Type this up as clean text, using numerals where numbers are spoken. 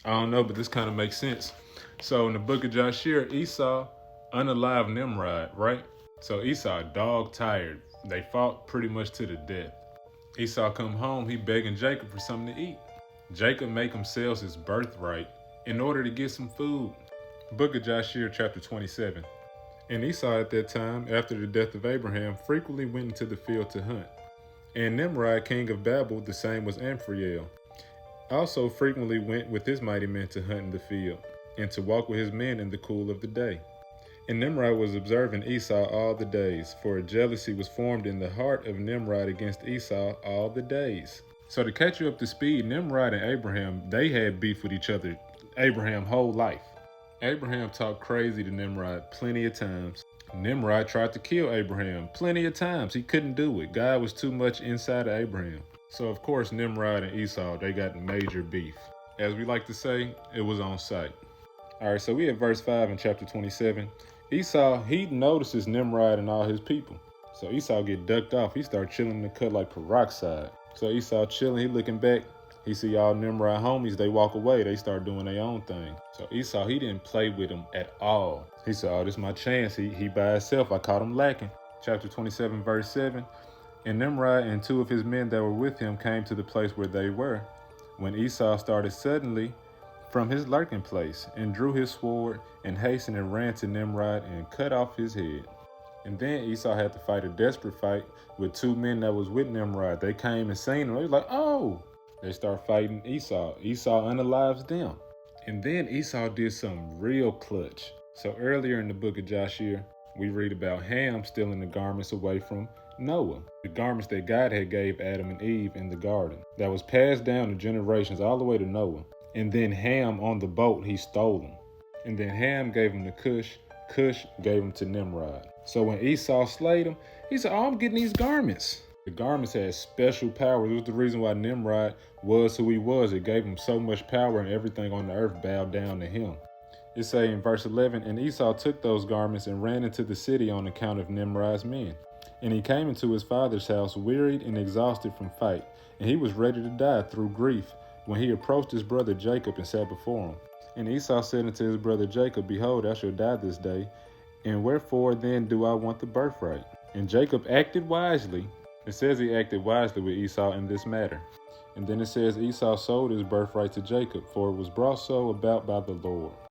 I don't know, but this kind of makes sense. So in the book of Jasher, Esau unalived Nimrod, right? So Esau dog tired. They fought pretty much to the death. Esau come home, he begging Jacob for something to eat. Jacob make him sell his birthright in order to get some food. Book of Jasher, chapter 27. And Esau at that time, after the death of Abraham, frequently went into the field to hunt. And Nimrod, king of Babel, the same was Amphriel, also frequently went with his mighty men to hunt in the field, and to walk with his men in the cool of the day. And Nimrod was observing Esau all the days, for a jealousy was formed in the heart of Nimrod against Esau all the days. So to catch you up to speed, Nimrod and Abraham, they had beef with each other Abraham's whole life. Abraham talked crazy to Nimrod plenty of times. Nimrod tried to kill Abraham plenty of times. He couldn't do it. God was too much inside of Abraham. So of course Nimrod and Esau, they got major beef. As we like to say, it was on sight. Alright, so we at verse 5 in chapter 27. Esau, he notices Nimrod and all his people. So Esau get ducked off. He start chilling in the cut like peroxide. So Esau chilling, he looking back. He see all Nimrod homies, they walk away. They start doing their own thing. So Esau, he didn't play with him at all. He said, oh, this is my chance. He by himself. I caught him lacking. Chapter 27, verse 7. And Nimrod and two of his men that were with him came to the place where they were, when Esau started suddenly from his lurking place, and drew his sword, and hastened and ran to Nimrod, and cut off his head. And then Esau had to fight a desperate fight with two men that was with Nimrod. They came and seen him. They was like, oh! They start fighting Esau. Esau unalives them. And then Esau did something real clutch. So earlier in the book of Jasher, we read about Ham stealing the garments away from Noah, the garments that God had gave Adam and Eve in the garden, that was passed down to generations all the way to Noah. And then Ham on the boat, he stole them. And then Ham gave him to Cush. Cush gave him to Nimrod. So when Esau slayed him, he said, oh, I'm getting these garments. The garments had special powers. It was the reason why Nimrod was who he was. It gave him so much power, and everything on the earth bowed down to him. It say in verse 11, and Esau took those garments and ran into the city on account of Nimrod's men. And he came into his father's house wearied and exhausted from fight, and he was ready to die through grief when he approached his brother Jacob and sat before him. And Esau said unto his brother Jacob, behold, I shall die this day, and wherefore then do I want the birthright? And Jacob acted wisely. It says he acted wisely with Esau in this matter. And then it says Esau sold his birthright to Jacob, for it was brought so about by the Lord.